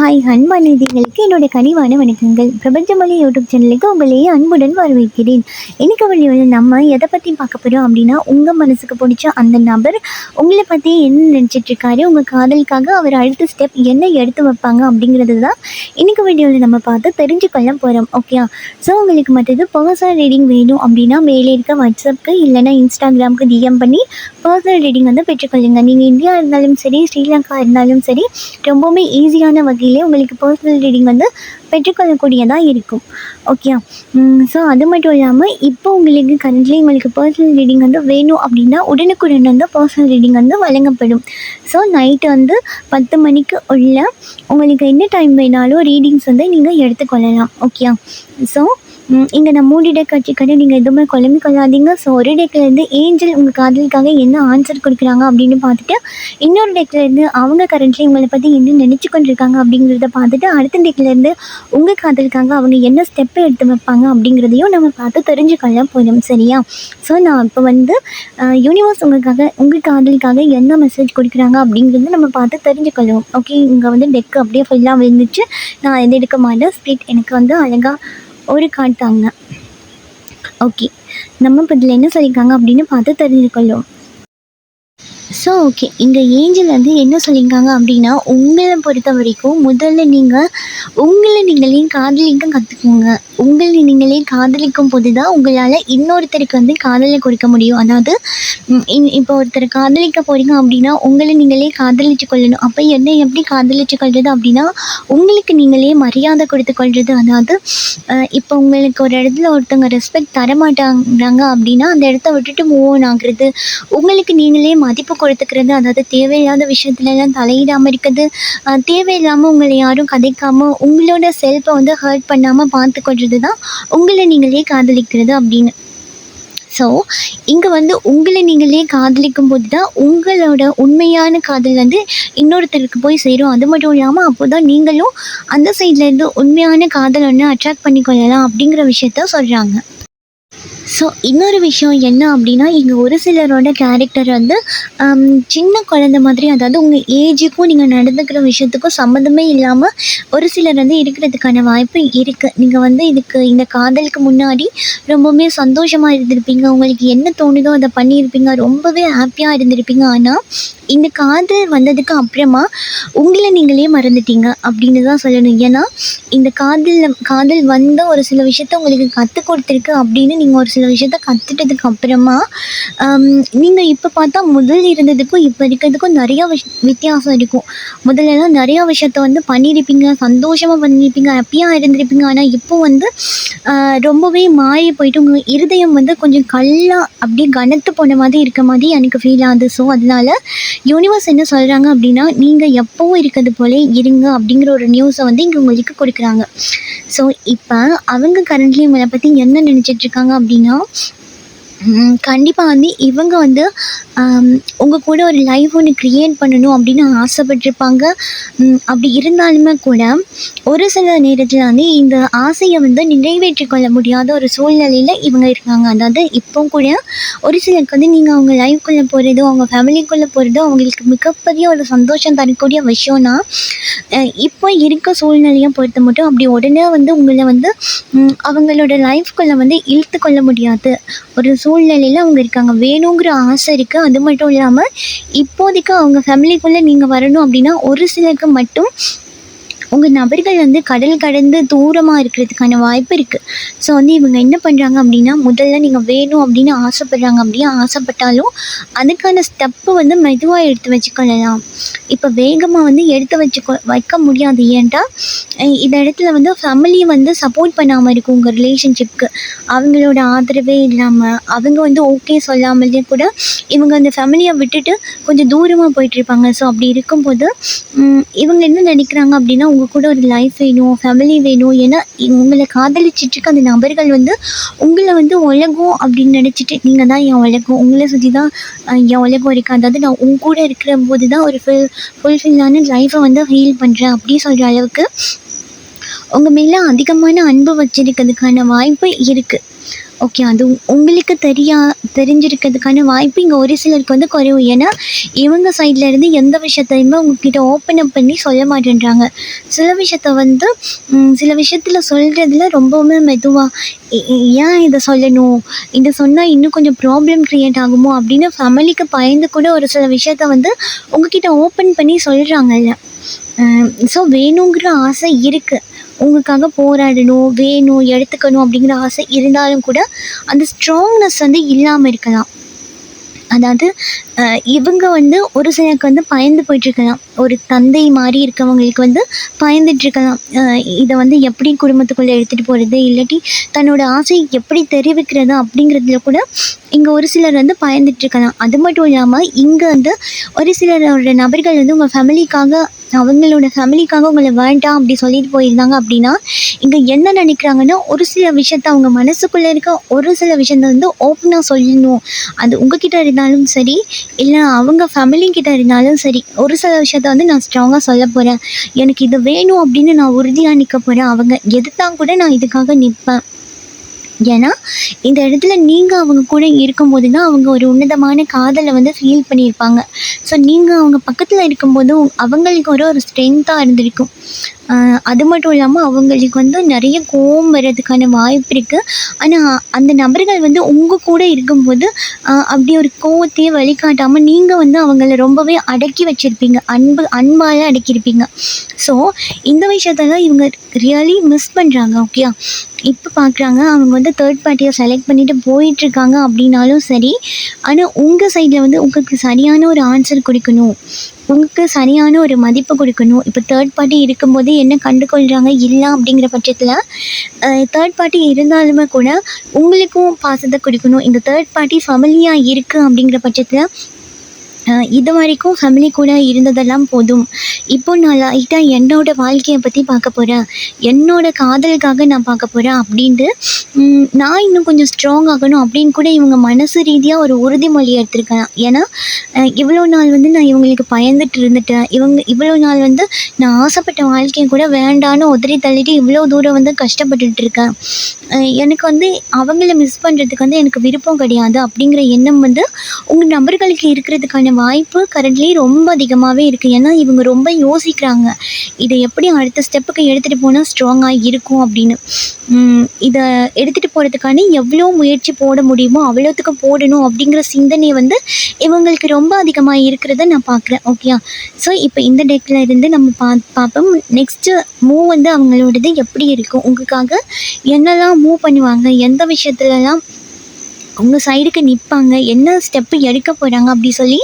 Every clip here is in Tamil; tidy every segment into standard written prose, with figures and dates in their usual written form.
ஹாய் அன்பானதிகளுக்கு என்னோட கனிவான வணக்கங்கள். பிரபஞ்சமொழி யூடியூப் சேனலுக்கு உங்களையே அன்புடன் வரவேற்கிறேன். இன்னைக்கு வீடியோவில் நம்ம எதை பற்றி பார்க்க போகிறோம் அப்படின்னா, உங்கள் மனசுக்கு பிடிச்ச அந்த நபர் உங்களை பற்றி என்ன நினச்சிட்ருக்காரு, உங்கள் காதலுக்காக அவர் அடுத்த ஸ்டெப் என்ன எடுத்து வைப்பாங்க அப்படிங்கிறது தான் இன்றைக்கி வீடியோவில் நம்ம பார்த்து தெரிஞ்சுக்கொள்ள போகிறோம். ஓகே, ஸோ உங்களுக்கு மற்றது பர்சனல் ரீடிங் வேணும் அப்படின்னா மேலே இருக்க வாட்ஸ்அப்புக்கு இல்லைனா இன்ஸ்டாகிராமுக்கு டிஎம் பண்ணி பர்சனல் ரீடிங் வந்து பெற்றுக்கொள்ளுங்க. நீங்கள் இந்தியா இருந்தாலும் சரி, ஸ்ரீலங்கா இருந்தாலும் சரி, ரொம்பவுமே ஈஸியான வகையிலே உங்களுக்கு பர்சனல் ரீடிங் வந்து பெற்றுக்கொள்ளக்கூடியதாக இருக்கும். ஓகே, ஸோ அது மட்டும் இல்லாமல் இப்போ உங்களுக்கு கரண்ட்லி உங்களுக்கு பர்சனல் ரீடிங் வந்து வேணும் அப்படின்னா உடனுக்குடன் வந்து பர்சனல் ரீடிங் வந்து வழங்கப்படும். ஸோ நைட்டு வந்து 10 மணிக்கு உள்ள உங்களுக்கு என்ன டைம் வேணாலும் ரீடிங்ஸ் வந்து நீங்கள் எடுத்துக்கொள்ளலாம். ஓகே, ஸோ இங்கே நான் 3 டெக் வச்சுக்கிட்டு நீங்கள் எதுவுமே குழம்பி கொள்ளாதீங்க. ஸோ ஒரு டெக்லேருந்து ஏஞ்சல் உங்கள் காதலுக்காக என்ன ஆன்சர் கொடுக்குறாங்க அப்படின்னு பார்த்துட்டு, இன்னொரு டெக்லேருந்து அவங்க கரண்ட்லி உங்களை பற்றி என்ன நினச்சி கொண்டிருக்காங்க அப்படிங்கிறத பார்த்துட்டு, அடுத்த டெக்லேருந்து உங்கள் காதலுக்காக அவங்க என்ன ஸ்டெப்பை எடுத்து வைப்பாங்க அப்படிங்கிறதையும் நம்ம பார்த்து தெரிஞ்சுக்கொள்ள போதும். சரியா? ஸோ நான் இப்போ வந்து யூனிவர்ஸ் உங்கள் காதலுக்காக என்ன மெசேஜ் கொடுக்குறாங்க அப்படிங்கிறது நம்ம பார்த்து தெரிஞ்சுக்கொள்ளுவோம். ஓகே, இங்கே வந்து டெக்கு அப்படியே ஃபுல்லாக விழுந்துச்சு. நான் எது எடுக்க மாட்டேன். ஸ்பிரிட் எனக்கு வந்து அழகாக ஒரு கார்டு தாங்க. ஓகே, நம்ம இப்போ இதில் என்ன சொல்லியிருக்காங்க அப்படின்னு பார்த்து தெரிஞ்சுக்கொள்ளும். ஸோ ஓகே, இங்கே ஏஞ்சல் வந்து என்ன சொல்லியிருக்காங்க அப்படின்னா, உங்களை பொறுத்த வரைக்கும் முதல்ல நீங்கள் உங்களை நீங்களே காதலிக்க கற்றுக்குங்க. உங்களை நீங்களே காதலிக்கும் போது தான் உங்களால் இன்னொருத்தருக்கு வந்து காதலை கொடுக்க முடியும். அதாவது இப்போ ஒருத்தர் காதலிக்க போகிறீங்க அப்படின்னா உங்களை நீங்களே காதலிச்சு கொள்ளணும். அப்போ என்ன எப்படி காதலிச்சு கொள்வது அப்படின்னா, உங்களுக்கு நீங்களே மரியாதை கொடுத்து கொள்வது. அதாவது இப்போ உங்களுக்கு ஒரு இடத்துல ஒருத்தவங்க ரெஸ்பெக்ட் தர மாட்டாங்கிறாங்க அப்படின்னா அந்த இடத்த விட்டுட்டு மூவ் ஆன் ஆகுறது, உங்களுக்கு நீங்களே மதிப்பு கொடுத்துக்கிறது. அதாவது தேவையில்லாத விஷயத்துலலாம் தலையிடாமல் இருக்கிறது, தேவையில்லாமல் உங்களை யாரும் கதைக்காமல் உங்களோட செல்ஃபை வந்து ஹர்ட் பண்ணாமல் பார்த்துக்கொள்வது தான் உங்களை நீங்களே காதலிக்கிறது அப்படின்னு. ஸோ இங்கே வந்து உங்களை நீங்களே காதலிக்கும் போது தான் உங்களோட உண்மையான காதல் வந்து இன்னொருத்தருக்கு போய் சேரும். அது மட்டும் இல்லாமல் அப்போ தான் நீங்களும் அந்த சைட்லேருந்து உண்மையான காதல் ஒன்று அட்ராக்ட் பண்ணிக்கொள்ளலாம் அப்படிங்கிற விஷயத்த சொல்கிறாங்க. ஸோ இன்னொரு விஷயம் என்ன அப்படின்னா, இங்கே ஒரு சிலரோட கேரக்டர் வந்து சின்ன குழந்த மாதிரி, அதாவது உங்கள் ஏஜுக்கும் நீங்கள் நடந்துக்கிற விஷயத்துக்கும் சம்மந்தமே இல்லாமல் ஒரு சிலர் வந்து இருக்கிறதுக்கான வாய்ப்பு இருக்குது. நீங்கள் வந்து இந்த காதலுக்கு முன்னாடி ரொம்பவுமே சந்தோஷமாக இருந்திருப்பீங்க. உங்களுக்கு என்ன தோணுதோ அதை பண்ணியிருப்பீங்க. ரொம்பவே ஹாப்பியாக இருந்திருப்பீங்க. ஆனால் இந்த காதல் வந்ததுக்கு அப்புறமா உங்களை நீங்களே மறந்துட்டீங்க அப்படின்னு தான் சொல்லணும். ஏன்னா இந்த காதல் வந்த ஒரு சில விஷயத்த உங்களுக்கு கற்றுக் கொடுத்துருக்கு அப்படின்னு நீங்கள் ஒரு சில விஷயத்த கற்றுட்டதுக்கு அப்புறமா நீங்கள் இப்போ பார்த்தா முதல் இருந்ததுக்கும் இப்போ இருக்கிறதுக்கும் நிறையா வித்தியாசம் இருக்கும். முதல்லலாம் நிறையா விஷயத்த வந்து பண்ணியிருப்பீங்க, சந்தோஷமாக பண்ணியிருப்பீங்க, ஹாப்பியாக இருந்திருப்பீங்க. ஆனால் இப்போ வந்து ரொம்பவே மாறி போயிட்டு உங்கள் இருதயம் வந்து கொஞ்சம் கல்லாக அப்படியே கனத்து போன மாதிரி இருக்க மாதிரி எனக்கு ஃபீல் ஆகுது. ஸோ அதனால் யூனிவர்ஸ் என்ன சொல்கிறாங்க அப்படின்னா, நீங்கள் எப்போவும் இருக்கிறது போல இருங்க அப்படிங்கிற ஒரு நியூஸை வந்து இங்கே உங்களுக்கு கொடுக்குறாங்க. ஸோ இப்போ அவங்க கரண்ட்லி உங்களை பற்றி என்ன நினச்சிட்ருக்காங்க அப்படின்னா, கண்டிப்பாக வந்து இவங்க வந்து உங்கள் கூட ஒரு லைஃப் ஒன்று க்ரியேட் பண்ணணும் அப்படின்னு ஆசைப்பட்டிருப்பாங்க. அப்படி இருந்தாலுமே கூட ஒரு சில நேரத்தில் வந்து இந்த ஆசையை வந்து நிறைவேற்றி கொள்ள முடியாத ஒரு சூழ்நிலையில் இவங்க இருக்காங்க. அதாவது இப்போ கூட ஒரு சிலருக்கு வந்து நீங்கள் அவங்க லைஃப்குள்ளே போகிறதோ அவங்க ஃபேமிலிக்குள்ளே போகிறதோ அவங்களுக்கு மிகப்பெரிய ஒரு சந்தோஷம் தரக்கூடிய விஷயம்னா, இப்போ இருக்க சூழ்நிலையை பொறுத்த மட்டும் அப்படி உடனே வந்து உங்களை வந்து அவங்களோட லைஃப்குள்ளே வந்து இழுத்து கொள்ள முடியாது ஒரு சூழ்நிலையில் அவங்க இருக்காங்க. வேணுங்கிற ஆசை இருக்குது. அது மட்டும் இல்லாமல் இப்போதைக்கு அவங்க ஃபேமிலிக்குள்ளே நீங்கள் வரணும் அப்படின்னா ஒரு சிலருக்கு மட்டும் உங்கள் நபர்கள் வந்து கடல் கடந்து தூரமாக இருக்கிறதுக்கான வாய்ப்பு இருக்குது. ஸோ வந்து இவங்க என்ன பண்ணுறாங்க அப்படின்னா, முதல்ல நீங்கள் வேணும் அப்படின்னு ஆசைப்பட்றாங்க. அப்படியே ஆசைப்பட்டாலும் அதுக்கான ஸ்டெப்பு வந்து மெதுவாக எடுத்து வச்சுக்கொள்ளலாம். இப்போ வேகமாக வந்து எடுத்து வைக்க முடியாது. ஏன்டா இந்த இடத்துல வந்து ஃபேமிலி வந்து சப்போர்ட் பண்ணாமல் இருக்கும் உங்கள் ரிலேஷன்ஷிப்க்கு. அவங்களோட ஆதரவே இல்லாமல் அவங்க வந்து ஓகே சொல்லாமலே கூட இவங்க அந்த ஃபேமிலியை விட்டுட்டு கொஞ்சம் தூரமாக போயிட்டுருப்பாங்க. ஸோ அப்படி இருக்கும்போது இவங்க என்ன நினைக்கிறாங்க அப்படின்னா, உங்கள் கூட ஒரு லைஃப் வேணும், ஃபேமிலி வேணும். ஏன்னா உங்களை காதலிச்சிட்ருக்க அந்த நபர்கள் வந்து உங்களை வந்து உலகம் அப்படின்னு நினச்சிட்டு, நீங்கள் தான் என் உலகம், உங்களை சுற்றி தான் என் உலகம் இருக்குது. அதாவது நான் உங்க கூட இருக்கிற போது தான் ஒரு ஃபுல்ஃபில்லான லைஃப்பை வந்து ஹீல் பண்ணுறேன் அப்படி சொல்கிற அளவுக்கு உங்கள் மேலே அதிகமான அன்பு வச்சிருக்கிறதுக்கான வாய்ப்பு இருக்குது. ஓகே. அது உங்களுக்கு தெரிஞ்சிருக்கிறதுக்கான வாய்ப்பு இங்கே ஒரு சிலருக்கு வந்து குறைவு. ஏன்னா, இவங்க சைட்ல இருந்து எந்த விஷயத்தையுமே உங்ககிட்ட ஓப்பன் அப் பண்ணி சொல்ல மாட்டேன்றாங்க. சில விஷயத்த வந்து சில விஷயத்துல சொல்றதுல ரொம்பவுமே மெதுவா, ஏன் இத சொல்லணும்? இத சொன்னா இன்னும் கொஞ்சம் ப்ராப்ளம் கிரியேட் ஆகுமோ? அப்படின்னு ஃபேமிலிக்கு பயந்து கூட ஒரு சில விஷயத்த வந்து உங்ககிட்ட ஓப்பன் பண்ணி சொல்றாங்கல்ல. ஸோ வேணுங்கிற ஆசை இருக்கு. உங்களுக்காக போராடணும், வேணும், எடுத்துக்கணும் அப்படிங்கிற ஆசை இருந்தாலும் கூட, அந்த ஸ்ட்ராங்னஸ் வந்து இல்லாம இருக்கலாம். அதாவது இவங்க வந்து ஒரு சிலருக்கு வந்து பயந்து போயிட்டுருக்கலாம். ஒரு தந்தை மாரி இருக்கவங்களுக்கு வந்து பயந்துட்டுருக்கலாம். இத வந்து எப்படி குடும்பத்துக்குள்ள எடுத்துட்டு போறது? இல்லாட்டி தன்னோட ஆசைய எப்படி தெரிவிக்கிறது? அப்படிங்கிறதுல கூட இங்க ஒரு சிலர் வந்து பயந்துட்டுருக்கலாம். அது மட்டும் இல்லாம, இங்க வந்து ஒரு சிலரோட நபர்கள் வந்து உங்க ஃபேமிலிக்காக அவங்களோட ஃபேமிலிக்காக உங்கள வேண்டாம் அப்படி சொல்லிட்டு போயிருந்தாங்க அப்படின்னா, இங்க என்ன நினைக்கிறாங்கன்னா, ஒரு சில விஷயத்த அவங்க மனசுக்குள்ள இருக்க ஒரு சில விஷயத்த வந்து ஓப்பனா சொல்லணும். அது உங்ககிட்ட இருந்தாலும் சரி, இல்ல அவங்க ஃபேமிலி கிட்ட இருந்தாலும் சரி, ஒரு சில விஷயத்த வந்து நான் ஸ்ட்ராங்கா சொல்லப் போறேன். எனக்கு இது வேணும் அப்படின்னு நான் உறுதியா நிக்க போறேன். அவங்க எதிர்த்தா கூட நான் இதுக்காக நிப்பேன். ஏன்னா, இந்த இடத்துல நீங்க அவங்க கூட இருக்கும்போது தான் அவங்க ஒரு உன்னதமான காதல வந்து ஃபீல் பண்ணியிருப்பாங்க. ஸோ நீங்க அவங்க பக்கத்துல இருக்கும்போது அவங்களுக்கு ஒரு ஸ்ட்ரென்த்தா இருந்திருக்கும். அ அது மட்டும் இல்லாம அவங்களுக்கு வந்து நெறைய கோவம் வரதுக்கான வாய்ப்பு இருக்கு. ஆனா, அந்த நபர்கள் வந்து உங்க கூட இருக்கும்போது, அப்படி ஒரு கோவத்தையே வெளிக்காட்டாம நீங்க வந்து அவங்கள ரொம்பவே அடக்கி வச்சிருப்பீங்க. அன்பால அடக்கியிருப்பீங்க. ஸோ இந்த விஷயத்த தான் இவங்க ரியலி மிஸ் பண்றாங்க. ஓகேயா? இப்ப பார்க்குறாங்க அவங்க வந்து தேர்ட் பார்ட்டிய செலக்ட் பண்ணிட்டு போயிட்டுருக்காங்க அப்படின்னாலும் சரி, ஆனா உங்க சைட்ல வந்து உங்களுக்கு சரியான ஒரு ஆன்சர் குடுக்கணும். உங்களுக்கு சரியான ஒரு மதிப்பு குடுக்கணும். இப்போ தேர்ட் பார்ட்டி இருக்கும்போதே என்ன கண்டுகொள்றாங்க, இல்ல அப்படிங்கிற பட்சத்தில, தேர்ட் பார்ட்டி இருந்தாலுமே கூட உங்களுக்கும் பாசத்த குடுக்கணும். இந்த தேர்ட் பார்ட்டி ஃபேமிலியா இருக்கு அப்படிங்கிற பட்சத்தில இதுவரைக்கும் ஃபேமிலி கூட இருந்ததெல்லாம் போதும். இப்போ நான் லைட்டா என்னோட வாழ்க்கைய பத்தி பார்க்க போறேன். என்னோட காதலுக்காக நான் பார்க்க போறேன் அப்படின்ட்டு, நான் இன்னும் கொஞ்சம் ஸ்ட்ராங் ஆகணும் அப்படின்னு கூட இவங்க மனசு ரீதியா ஒரு உறுதிமொழி எடுத்திருக்கலாம். ஏன்னா, இவ்வளோ நாள் வந்து நான் இவங்களுக்கு பயந்துட்டு இருந்துட்டேன். இவ்வளோ நாள் வந்து நான் ஆசைப்பட்ட வாழ்க்கைய கூட வேண்டான்னு உதறி தள்ளிட்டு இவ்வளோ தூரம் வந்து கஷ்டப்பட்டுட்டு இருக்கேன். எனக்கு வந்து அவங்கள மிஸ் பண்ணுறதுக்கு வந்து எனக்கு விருப்பம் கிடையாது அப்படிங்கிற எண்ணம் வந்து உங்க நபர்களுக்கு இருக்கிறதுக்கான வாய்ப்பு கரண்ட்லி ரொம்ப அதிகமாவே இருக்கு. ஏன்னா, இவங்க ரொம்ப யோசிக்கிறாங்க. இத எப்படி அடுத்த ஸ்டெப்புக்கு எடுத்துட்டு போனா ஸ்ட்ராங்கா இருக்கும் அப்படின்னு. இத எடுத்துட்டு போறதுக்கான எவ்வளோ முயற்சி போட முடியுமோ, அவ்வளோத்துக்கு போடணும் அப்படிங்கிற சிந்தனை வந்து இவங்களுக்கு ரொம்ப அதிகமா இருக்கிறத நான் பார்க்குறேன். ஓகேயா? ஸோ, இப்போ இந்த டெக்ல இருந்து நம்ம பார்ப்போம். நெக்ஸ்ட்டு மூவ் வந்து அவங்களோடது எப்படி இருக்கும்? உங்களுக்காக என்னலாம் மூவ் பண்ணுவாங்க? எந்த விஷயத்துலலாம் உங்க சைடுக்கு நிப்பாங்க? என்ன ஸ்டெப்பு எடுக்க போறாங்க? அப்படி சொல்லி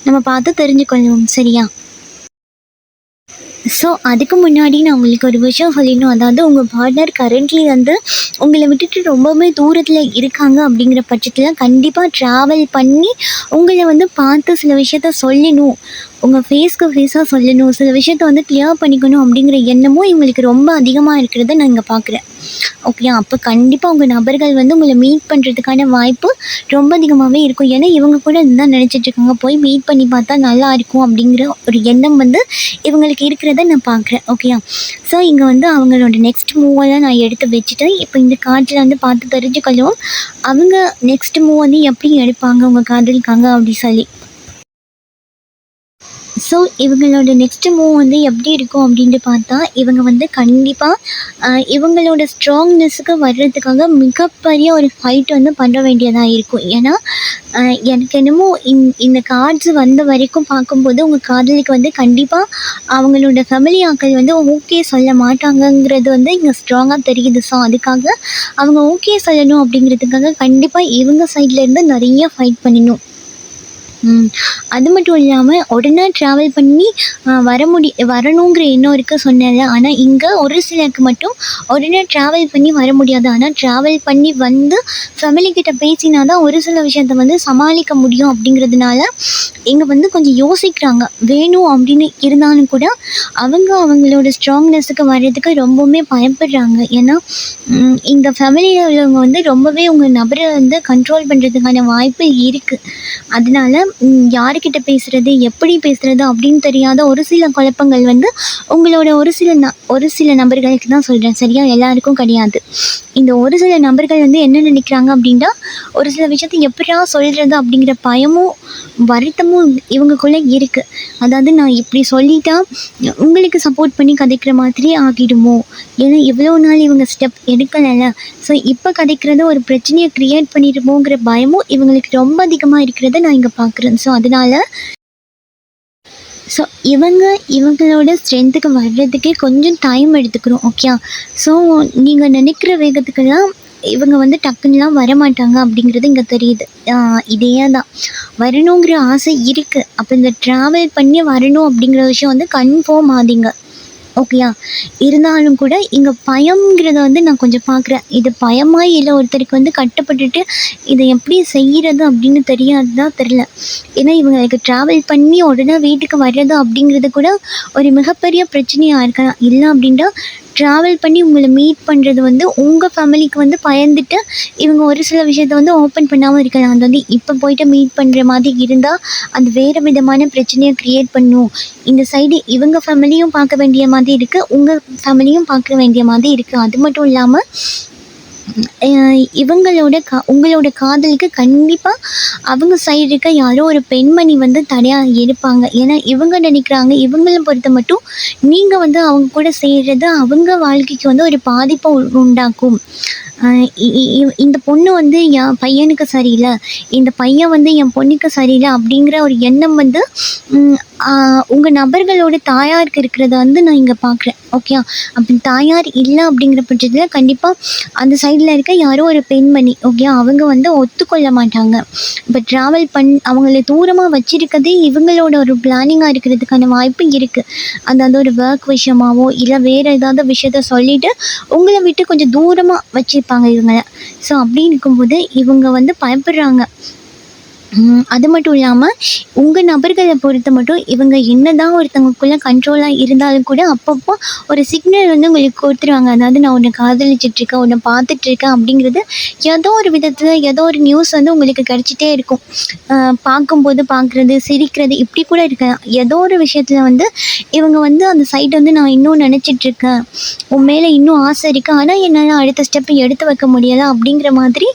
நம்ம பார்த்து தெரிஞ்சுக்கொள்வோம். சரியா? ஸோ, அதுக்கு முன்னாடி நான் உங்களுக்கு ஒரு விஷயம் சொல்லிடணும். அதாவது உங்க பார்ட்னர் கரண்ட்லி வந்து உங்கள விட்டுட்டு ரொம்பவே தூரத்தில இருக்காங்க அப்படிங்கிற பட்சத்தில கண்டிப்பா ட்ராவல் பண்ணி உங்கள வந்து பார்த்து சில விஷயத்த சொல்லணும். உங்க ஃபேஸ்க்கு ஃபேஸா சொல்லணும். சில விஷயத்த வந்து கிளியர் பண்ணிக்கணும் அப்படிங்கிற எண்ணமும் இவங்களுக்கு ரொம்ப அதிகமா இருக்கிறத நான் இங்க பார்க்குறேன். ஓகேயா? அப்போ கண்டிப்பா உங்க நபர்கள் வந்து உங்கள மீட் பண்ணுறதுக்கான வாய்ப்பு ரொம்ப அதிகமாவே இருக்கும். ஏன்னா, இவங்க கூட இதுதான் நினச்சிட்டு இருக்காங்க. போய் மீட் பண்ணி பார்த்தா நல்லாயிருக்கும் அப்படிங்கிற ஒரு எண்ணம் வந்து இவங்களுக்கு இருக்கிறத நான் பார்க்குறேன். ஓகேயா? ஸோ, இங்கே வந்து அவங்களோட நெக்ஸ்ட் மூவெல்லாம் நான் எடுத்து வச்சுட்டு, இப்போ இந்த கார்ட்ல வந்து பார்த்து தெரிஞ்சுக்கலாம். அவங்க நெக்ஸ்ட் மூவ் வந்து எப்படி எடுப்பாங்க உங்க காதலுக்காக அப்படி சொல்லி. ஸோ, இவங்களோட நெக்ஸ்ட் மூவ் வந்து எப்படி இருக்கும் அப்படின்ட்டு பார்த்தா, இவங்க வந்து கண்டிப்பாக இவங்களோட ஸ்ட்ராங்னஸுக்கு வர்றதுக்காக மிகப்பெரிய ஒரு ஃபைட் வந்து பண்ண வேண்டியதா இருக்கும். ஏன்னா, எனக்கு என்னமோ இந்த கார்ட்ஸ் வந்த வரைக்கும் பார்க்கும்போது, உங்க காதலிக்கு வந்து கண்டிப்பாக அவங்களோட ஃபேமிலி ஆட்கள் வந்து ஓகே சொல்ல மாட்டாங்கங்கிறது வந்து இங்கே ஸ்ட்ராங்கா தெரியுது. ஸோ, அதுக்காக அவங்க ஓகே சொல்லணும் அப்படிங்கிறதுக்காக கண்டிப்பாக இவங்க சைட்லேருந்து நிறைய ஃபைட் பண்ணணும். அது மட்டும் இல்லாம, உடனே ட்ராவல் பண்ணி வரணுங்கிற எண்ணம் இருக்கு சொன்னேன்ல. ஆனா, இங்க ஒரு சிலருக்கு மட்டும் உடனே ட்ராவல் பண்ணி வர முடியாது. ஆனா, ட்ராவல் பண்ணி வந்து ஃபேமிலி கிட்ட பேசினா தான் ஒரு சில விஷயத்த வந்து சமாளிக்க முடியும் அப்படிங்கிறதுனால, இங்க வந்து கொஞ்சம் யோசிக்கிறாங்க. வேணும் அப்படின்னு இருந்தாலும் கூட, அவங்களோட ஸ்ட்ராங்னஸுக்கு வர்றதுக்கு ரொம்பவுமே பயப்படுறாங்க. ஏன்னா, இந்த ஃபேமிலியில உள்ளவங்க வந்து ரொம்பவே உங்க நபர வந்து கண்ட்ரோல் பண்ணுறதுக்கான வாய்ப்பு இருக்கு. அதனால யாருக்கிட்ட பேசுறது, எப்படி பேசுறது அப்படின்னு தெரியாத ஒரு சில குழப்பங்கள் வந்து உங்களோட ஒரு சில நபர்களுக்கு தான் சொல்றேன். சரியா? எல்லாருக்கும் கிடையாது. இந்த ஒரு சில நபர்கள் வந்து என்ன நினைக்கிறாங்க அப்படின்னா, ஒரு சில விஷயத்த எப்படிடா சொல்கிறது அப்படிங்கிற பயமும் வருத்தமும் இவங்கக்குள்ளே இருக்குது. அதாவது நான் இப்படி சொல்லிட்டா உங்களுக்கு சப்போர்ட் பண்ணி கதைக்கிற மாதிரி ஆகிடுமோ, ஏன்னா இவ்வளோ நாள் இவங்க ஸ்டெப் எடுக்கலைல்ல, ஸோ இப்போ கதைக்கிறது ஒரு பிரச்சனையை க்ரியேட் பண்ணிடுமோங்கிற பயமும் இவங்களுக்கு ரொம்ப அதிகமாக இருக்கிறத நான் இங்கே பார்க்குறேன். ஸோ அதனால் இவங்களோட ஸ்ட்ரென்த்துக்கு வர்றதுக்கே கொஞ்சம் டைம் எடுத்துக்கிறோம். ஓகே. ஸோ நீங்கள் நினைக்கிற வேகத்துக்கெல்லாம் இவங்க வந்து டக்குன்னுலாம் வரமாட்டாங்க அப்படிங்கிறது இங்கே தெரியுது. இதே தான் வரணுங்கிற ஆசை இருக்குது. அப்போ இந்த ட்ராவல் பண்ணி வரணும் அப்படிங்கிற விஷயம் வந்து கன்ஃபார்ம் ஆதிங்க. ஓகேயா? இருந்தாலும் கூட இங்கே பயம்ங்கிறத வந்து நான் கொஞ்சம் பார்க்குறேன். இது பயமா இல்லை ஒருத்தருக்கு வந்து கட்டப்பட்டுட்டு இதை எப்படி செய்கிறது அப்படின்னு தெரியாதுதான் தெரில. ஏன்னா இவங்களுக்கு ட்ராவல் பண்ணி உடனே வீட்டுக்கு வர்றது அப்படிங்கிறது கூட ஒரு மிகப்பெரிய பிரச்சனையாக இருக்கலாம். இல்லை அப்படின்னா ட்ராவல் பண்ணி உங்களை மீட் பண்ணுறது வந்து உங்கள் ஃபேமிலிக்கு வந்து பயந்துட்டு இவங்க ஒரு சில விஷயத்த வந்து ஓப்பன் பண்ணாமல் இருக்கலாம். அது வந்து இப்போ போயிட்டு மீட் பண்ணுற மாதிரி இருந்தால் அது வேறு விதமான பிரச்சனையை க்ரியேட் பண்ணும். இந்த சைடு இவங்க ஃபேமிலியும் பார்க்க வேண்டிய மாதிரி இருக்குது, உங்கள் ஃபேமிலியும் பார்க்க வேண்டிய மாதிரி இருக்குது. அது மட்டும் இல்லாமல் உங்களோட காதலுக்கு கண்டிப்பாக அவங்க சைடு இருக்க யாரோ ஒரு பெண்மணி வந்து தடையாக இருப்பாங்க. ஏன்னா இவங்க நினைக்கிறாங்க இவங்கள பொறுத்த மட்டும் நீங்கள் வந்து அவங்க கூட செய்கிறது அவங்க வாழ்க்கைக்கு வந்து ஒரு பாதிப்பை உண்டாக்கும். இந்த பொண்ணு வந்து என் பையனுக்கு சரியில்லை, இந்த பையன் வந்து என் பொண்ணுக்கு சரியில்லை அப்படிங்கிற ஒரு எண்ணம் வந்து உங்கள் நபர்களோட தாயாருக்கு இருக்கிறத வந்து நான் இங்கே பார்க்குறேன். ஓகே. அப்படி தாயார் இல்லை அப்படிங்கிற பட்சத்தில் கண்டிப்பாக அந்த சைடில் இருக்க யாரோ ஒரு பெண்மணி ஓகே அவங்க வந்து ஒத்துக்கொள்ள மாட்டாங்க. இப்போ ட்ராவல் அவங்கள தூரமாக வச்சுருக்கதே இவங்களோட ஒரு பிளானிங்காக இருக்கிறதுக்கான வாய்ப்பு இருக்குது. அதாவது ஒரு ஒர்க் விஷயமாவோ இல்லை வேறு ஏதாவது விஷயத்த சொல்லிவிட்டு உங்களை விட்டு கொஞ்சம் தூரமாக வச்சுருப்பாங்க இவங்கள. ஸோ அப்படி இருக்கும்போது இவங்க வந்து பயப்படுறாங்க. அது மட்டும் இல்லாமல் உங்கள் நபர்களை பொறுத்த மட்டும் இவங்க என்னதான் ஒருத்தவங்களுக்குள்ளே கண்ட்ரோலாக இருந்தாலும் கூட அப்பப்போ ஒரு சிக்னல் வந்து உங்களுக்கு கொடுத்துருவாங்க. அதாவது நான் உன்னை காதலிச்சிட்ருக்கேன், உன்னை பார்த்துட்ருக்கேன் அப்படிங்கிறது ஏதோ ஒரு விதத்தில் ஏதோ ஒரு நியூஸ் வந்து உங்களுக்கு கிடச்சிட்டே இருக்கும். பார்க்கும்போது பார்க்குறது, சிரிக்கிறது இப்படி கூட இருக்கலாம். ஏதோ ஒரு விஷயத்தில் வந்து இவங்க வந்து அந்த சைடு வந்து நான் இன்னும் நினச்சிட்ருக்கேன், உன் மேலே இன்னும் ஆசை இருக்குது, ஆனால் என்னால் அடுத்த ஸ்டெப்பு எடுத்து வைக்க முடியலை அப்படிங்கிற மாதிரி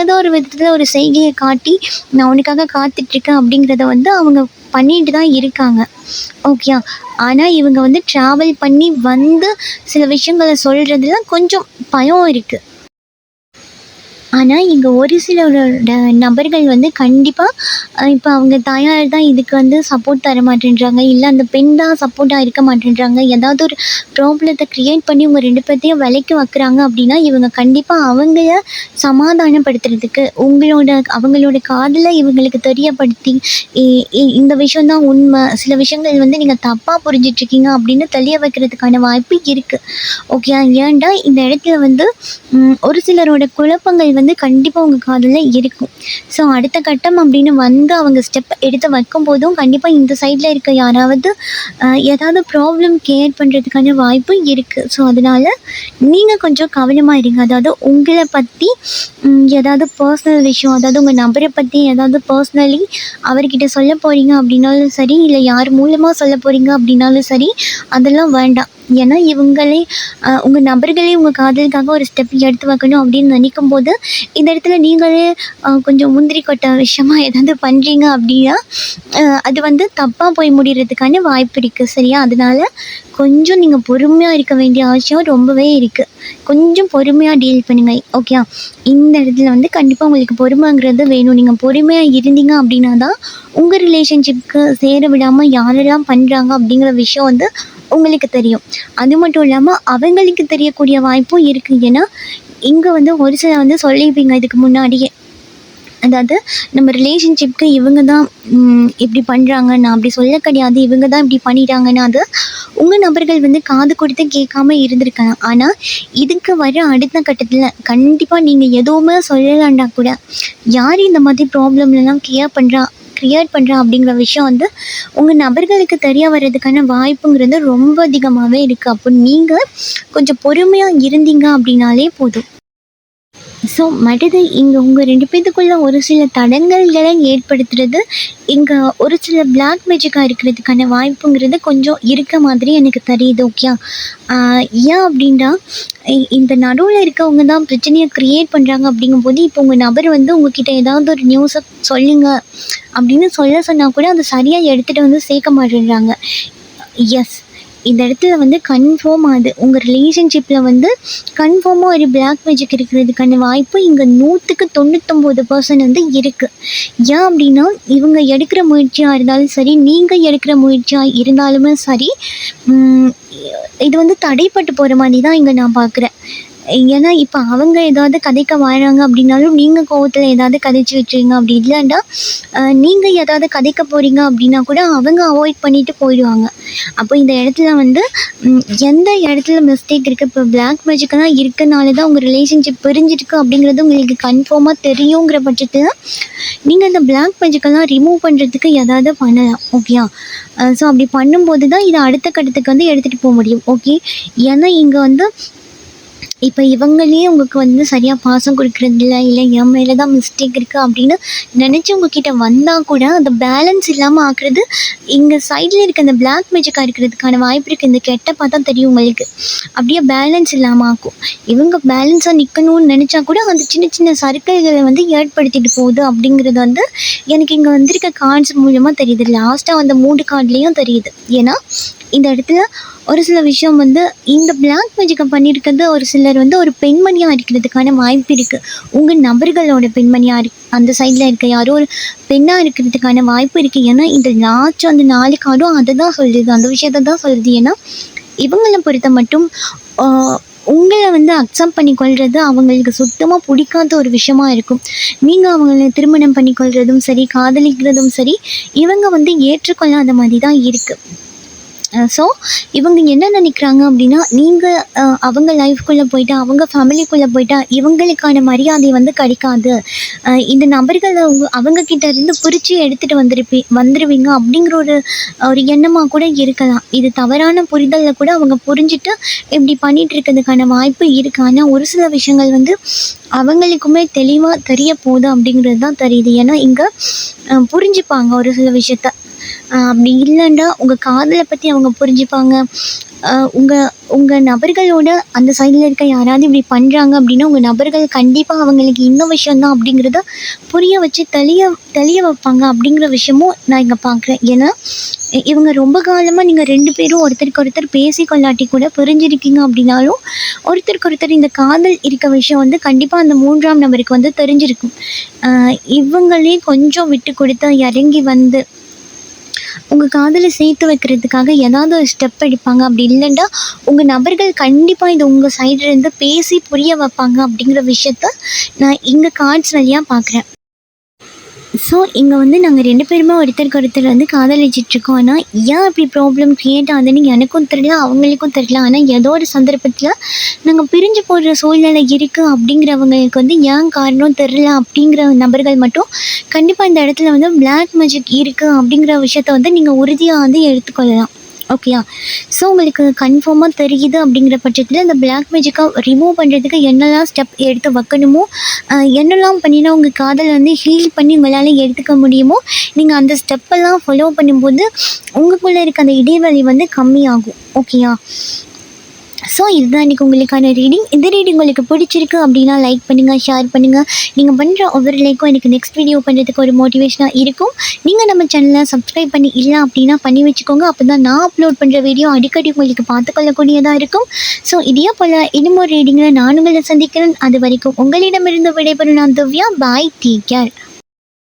ஏதோ ஒரு விதத்தில் ஒரு செய்கையை காட்டி நான் உனக்காக காத்துட்ருக்கேன் அப்படிங்கிறத வந்து அவங்க பண்ணிட்டு தான் இருக்காங்க. ஓகே. ஆனால் இவங்க வந்து ட்ராவல் பண்ணி வந்து சில விஷயங்களை சொல்கிறதுல கொஞ்சம் பயம் இருக்குது. ஆனால் இங்கே ஒரு சிலரோட நபர்கள் வந்து கண்டிப்பாக இப்போ அவங்க தாயார் தான் இதுக்கு வந்து சப்போர்ட் தர மாட்டேன்றாங்க, இல்லை அந்த பெண் தான் சப்போர்ட்டாக இருக்க மாட்டேன்றாங்க, ஏதாவது ஒரு ப்ராப்ளத்தை க்ரியேட் பண்ணி இவங்க 2 பேர்த்தையும் விலைக்கு வைக்கிறாங்க அப்படின்னா இவங்க கண்டிப்பாக அவங்கள சமாதானப்படுத்துறதுக்கு அவங்களோட காதலை இவங்களுக்கு தெரியப்படுத்தி இந்த விஷயந்தான் உண்மை, சில விஷயங்கள் வந்து நீங்கள் தப்பாக புரிஞ்சிட்ருக்கீங்க அப்படின்னு தெளிய வைக்கிறதுக்கான வாய்ப்பு இருக்குது. ஓகே. ஏன்டா இந்த இடத்துல வந்து ஒரு சிலரோட குழப்பங்கள் வந்து கண்டிப்பாக உங்கள் காதில் இருக்கும். ஸோ அடுத்த கட்டம் அப்படின்னு வந்து அவங்க ஸ்டெப் எடுத்து வைக்கும்போதும் கண்டிப்பாக இந்த சைடில் இருக்க யாராவது ஏதாவது ப்ராப்ளம் கிரியேட் பண்ணுறதுக்கான வாய்ப்பு இருக்குது. ஸோ அதனால் நீங்கள் கொஞ்சம் கவனமாக இருங்க. அதாவது உங்களை பற்றி ஏதாவது பர்சனல் விஷயம், அதாவது உங்கள் நபரை பற்றி ஏதாவது பர்சனலி அவர்கிட்ட சொல்ல போகிறீங்க அப்படின்னாலும் சரி, இல்லை யார் மூலமாக சொல்ல போகிறீங்க அப்படின்னாலும் சரி, அதெல்லாம் வேண்டாம். ஏன்னா இவங்களே உங்கள் நபர்களே உங்கள் காதலுக்காக ஒரு ஸ்டெப் எடுத்து வைக்கணும் அப்படின்னு நினைக்கும் போது இந்த இடத்துல நீங்களே கொஞ்சம் முந்திரி கொட்ட விஷயமா ஏதாவது பண்ணுறீங்க அப்படின்னா அது வந்து தப்பாக போய் முடிகிறதுக்கான வாய்ப்பு இருக்குது. சரியா? அதனால் கொஞ்சம் நீங்கள் பொறுமையாக இருக்க வேண்டிய அவசியம் ரொம்பவே இருக்குது. கொஞ்சம் பொறுமையாக டீல் பண்ணுங்க. ஓகே. இந்த இடத்துல வந்து கண்டிப்பாக உங்களுக்கு பொறுமைங்கிறது வேணும். நீங்கள் பொறுமையாக இருந்தீங்க அப்படின்னா தான் உங்கள் ரிலேஷன்ஷிப்க்கு சேர விடாமல் யாரெல்லாம் பண்ணுறாங்க அப்படிங்கிற விஷயம் வந்து உங்களுக்கு தெரியும். அது மட்டும் இல்லாமல் அவங்களுக்கு தெரியக்கூடிய வாய்ப்பும் இருக்குது. ஏன்னா இங்கே வந்து ஒரு சிலர் வந்து சொல்லியிருப்பீங்க இதுக்கு முன்னாடியே, அதாவது நம்ம ரிலேஷன்ஷிப்க்கு இவங்க தான் இப்படி பண்ணுறாங்க, நான் அப்படி சொல்ல கிடையாது, இவங்க தான் இப்படி பண்ணிட்டாங்கன்னா அது உங்கள் நபர்கள் வந்து காது கொடுத்து கேட்காம இருந்திருக்கலாம். ஆனால் இதுக்கு வர அடுத்த கட்டத்தில் கண்டிப்பாக நீங்கள் எதுவுமே சொல்லலாண்டா கூட யார் இந்த மாதிரி ப்ராப்ளம்லாம் க்ரியேட் பண்ணுறா அப்படிங்கிற விஷயம் வந்து உங்கள் நபர்களுக்கு தெரிய வர்றதுக்கான வாய்ப்புங்கிறது ரொம்ப அதிகமாகவே இருக்குது. அப்போ நீங்கள் கொஞ்சம் பொறுமையாக இருந்தீங்க அப்படின்னாலே போதும். ஸோ மற்றது இங்கே உங்கள் 2 பேத்துக்குள்ள ஒரு சில தடங்கல்களை ஏற்படுத்துறது இங்கே ஒரு சில பிளாக் மேஜிக்காக இருக்கிறதுக்கான வாய்ப்புங்கிறது கொஞ்சம் இருக்க மாதிரி எனக்கு தெரியுது. ஓகே. ஏன் அப்படின்னா இந்த நடுவில் இருக்கவங்க தான் பிரச்சனையை க்ரியேட் பண்ணுறாங்க. அப்படிங்கும்போது இப்போ உங்கள் நபர் வந்து உங்ககிட்ட ஏதாவது ஒரு நியூஸை சொல்லுங்க அப்படின்னு சொன்னால் கூட அதை சரியாக எடுத்துகிட்டு வந்து சேர்க்க மாட்டேன்றாங்க. எஸ், இந்த இடத்துல வந்து கன்ஃபார்ம் ஆகுது உங்கள் ரிலேஷன்ஷிப்பில் வந்து கன்ஃபார்மாக ஒரு பிளாக் மேஜிக் இருக்கிறதுக்கான வாய்ப்பு இங்கே 100% வந்து இருக்குது. ஏன் அப்படின்னா இவங்க எடுக்கிற முயற்சியாக இருந்தாலும் சரி, நீங்கள் எடுக்கிற முயற்சியாக இருந்தாலுமே சரி, இது வந்து தடைப்பட்டு போகிற மாதிரி தான் இங்கே நான் பார்க்குறேன். ஏன்னா இப்போ அவங்க ஏதாவது கதைக்க வாழறாங்க அப்படின்னாலும் நீங்கள் கோவத்தில் ஏதாவது கதைச்சி வச்சுருங்க. அப்படி இல்லைன்னா நீங்கள் ஏதாவது கதைக்க போகிறீங்க அப்படின்னா கூட அவங்க அவாய்ட் பண்ணிவிட்டு போயிடுவாங்க. அப்போ இந்த இடத்துல வந்து எந்த இடத்துல மிஸ்டேக் இருக்குது, இப்போ பிளாக் மேஜிக்கெல்லாம் இருக்கனால தான் உங்கள் ரிலேஷன்ஷிப் பிரிஞ்சிருக்கு அப்படிங்கிறது உங்களுக்கு கன்ஃபார்மாக தெரியுங்கிற பட்சத்தில் நீங்கள் அந்த பிளாக் மேஜிக்கெல்லாம் ரிமூவ் பண்ணுறதுக்கு ஏதாவது பண்ணலாம். ஓகேயா. ஸோ அப்படி பண்ணும்போது தான் இதை அடுத்த கட்டத்துக்கு வந்து எடுத்துகிட்டு போக முடியும். ஓகே. ஏன்னா இங்கே வந்து இப்போ இவங்களே உங்களுக்கு வந்து சரியாக பாசம் கொடுக்குறதில்ல, இல்லை என் மேலே தான் மிஸ்டேக் இருக்குது அப்படின்னு நினச்சி உங்ககிட்ட வந்தால் கூட அந்த பேலன்ஸ் இல்லாமல் ஆக்குறது இங்கே சைடில் இருக்க அந்த பிளாக் மேஜிக்காக இருக்கிறதுக்கான வாய்ப்பு இருக்குது. இந்த கெட்ட பார்த்தா தெரியும் உங்களுக்கு. அப்படியே பேலன்ஸ் இல்லாமல் ஆக்கும். இவங்க பேலன்ஸாக நிற்கணும்னு நினச்சா கூட அந்த சின்ன சின்ன சர்க்கிள்களை வந்து ஏற்படுத்திட்டு போகுது அப்படிங்கிறது வந்து எனக்கு இங்கே வந்திருக்க கார்ட்ஸ் மூலமாக தெரியுது. லாஸ்ட்டாக வந்த 3 கார்ட்லேயும் தெரியுது. ஏன்னா இந்த இடத்துல ஒரு சில விஷயம் வந்து இந்த பிளாக் மேஜிக்கை பண்ணியிருக்கிறது ஒரு சிலர் வந்து ஒரு பெண்மணியாக இருக்கிறதுக்கான வாய்ப்பு இருக்குது. உங்கள் நபர்களோட பெண்மணியாக அந்த சைடில் இருக்க யாரோ ஒரு பெண்ணாக இருக்கிறதுக்கான வாய்ப்பு இருக்குது. ஏன்னா இந்த லாஸ்ட் அந்த 4 கார்டும் அதை தான் சொல்லுது, அந்த விஷயத்தை தான் சொல்லுது. ஏன்னா இவங்களை பொறுத்த மட்டும் உங்களை வந்து அக்செப்ட் பண்ணிக்கொள்வது அவங்களுக்கு சுத்தமாக பிடிக்காத ஒரு விஷயமா இருக்கும். நீங்கள் அவங்கள திருமணம் பண்ணிக்கொள்வதும் சரி, காதலிக்கிறதும் சரி, இவங்க வந்து ஏற்றுக்கொள்ளாத மாதிரி தான் இருக்குது. ஸோ இவங்க என்ன நினைக்கிறாங்க அப்படின்னா நீங்கள் அவங்க லைஃப்குள்ளே போயிட்டா, அவங்க ஃபேமிலிக்குள்ளே போயிட்டா இவங்களுக்கான மரியாதை வந்து கிடைக்காது. இந்த நபர்களை அவங்கக்கிட்ட இருந்து பிரித்து எடுத்துகிட்டு வந்துடுவீங்க அப்படிங்கிற ஒரு எண்ணமாக கூட இருக்கலாம். இது தவறான புரிதலில் கூட அவங்க புரிஞ்சுட்டு இப்படி பண்ணிகிட்டு இருக்கிறதுக்கான வாய்ப்பு இருக்குது. ஆனால் ஒரு சில விஷயங்கள் வந்து அவங்களுக்குமே தெளிவாக தெரிய போகுது அப்படிங்கிறது தான் தெரியுது. ஏன்னா இங்கே புரிஞ்சுப்பாங்க ஒரு சில விஷயத்த. அப்படி இல்லைன்னா உங்கள் காதலை பற்றி அவங்க புரிஞ்சுப்பாங்க. உங்கள் நபர்களோட அந்த சைடில் இருக்க யாராவது இப்படி பண்ணுறாங்க அப்படின்னா உங்கள் நபர்கள் கண்டிப்பாக அவங்களுக்கு இந்த விஷயந்தான் அப்படிங்கிறத புரிய வச்சு தெளிய வைப்பாங்க அப்படிங்கிற விஷயமும் நான் இங்கே பார்க்குறேன். ஏன்னா இவங்க ரொம்ப காலமாக நீங்கள் 2 பேரும் ஒருத்தருக்கு ஒருத்தர் பேசிக்கொள்ளாட்டி கூட பிரிஞ்சிருக்கீங்க அப்படின்னாலும் ஒருத்தருக்கு ஒருத்தர் இந்த காதல் இருக்க விஷயம் வந்து கண்டிப்பாக அந்த 3ஆம் நபருக்கு வந்து தெரிஞ்சிருக்கும். இவங்களே கொஞ்சம் விட்டு கொடுத்து இறங்கி வந்து உங்கள் காதலை சேர்த்து வைக்கிறதுக்காக ஏதாவது ஒரு ஸ்டெப் எடுப்பாங்க. அப்படி இல்லைன்னா உங்கள் நபர்கள் கண்டிப்பாக இது உங்கள் சைட்லேருந்து பேசி புரிய வைப்பாங்க அப்படிங்கிற விஷயத்த நான் இங்கே கார்ட்ஸ் வழியாக பார்க்குறேன். ஸோ இங்கே வந்து நாங்கள் 2 பேருமே ஒருத்தருக்கு ஒருத்தர் வந்து காதலிச்சிட்ருக்கோம். ஆனால் ஏன் இப்படி ப்ராப்ளம் க்ரியேட் ஆகுதுன்னு எனக்கும் தெரியல, அவங்களுக்கும் தெரியல. ஆனால் ஏதோ ஒரு சந்தர்ப்பத்தில் நாங்கள் பிரிஞ்சு போடுற சூழ்நிலை இருக்குது அப்படிங்கிறவங்களுக்கு வந்து ஏன் காரணம் தெரில அப்படிங்கிற நபர்கள் மட்டும் கண்டிப்பாக இந்த இடத்துல வந்து பிளாக் மேஜிக் இருக்குது அப்படிங்கிற விஷயத்த வந்து நீங்கள் உறுதியாக வந்து எடுத்துக்கொள்ளலாம். ஓகேயா. ஸோ உங்களுக்கு கன்ஃபார்மாக தெரியுது அப்படிங்கிற பட்சத்தில் இந்த பிளாக் மேஜிக்காக ரிமூவ் பண்ணுறதுக்கு என்னெல்லாம் ஸ்டெப் எடுத்து வைக்கணுமோ, என்னெல்லாம் பண்ணினா உங்கள் காதலை வந்து ஹீல் பண்ணி உங்களால் எடுத்துக்க முடியுமோ நீங்கள் அந்த ஸ்டெப்பெல்லாம் ஃபாலோ பண்ணும்போது உங்களுக்குள்ளே இருக்க அந்த இடைவெளி வந்து கம்மியாகும். ஓகேயா. ஸோ இதுதான் இன்றைக்கி உங்களுக்கான ரீடிங். இந்த ரீடிங் உங்களுக்கு பிடிச்சிருக்கு அப்படின்னா லைக் பண்ணுங்கள், ஷேர் பண்ணுங்கள். நீங்கள் பண்ணுற ஒவ்வொரு லைக்கும் எனக்கு நெக்ஸ்ட் வீடியோ பண்ணுறதுக்கு ஒரு மோட்டிவேஷனாக இருக்கும். நீங்கள் நம்ம சேனலை சப்ஸ்கிரைப் பண்ணி இல்லை அப்படின்னா பண்ணி வச்சுக்கோங்க. அப்போ தான் நான் அப்லோட் பண்ணுற வீடியோ அடிக்கடி உங்களுக்கு பார்த்துக்கொள்ளக்கூடியதாக இருக்கும். ஸோ இதே போல் இன்னும் ஒரு ரீடிங்கில் நான் உங்களை சந்திக்கிறேன். அது வரைக்கும் உங்களிடமிருந்து விடைபெறும் நான் திவ்யா. பாய், டேக் கேர்.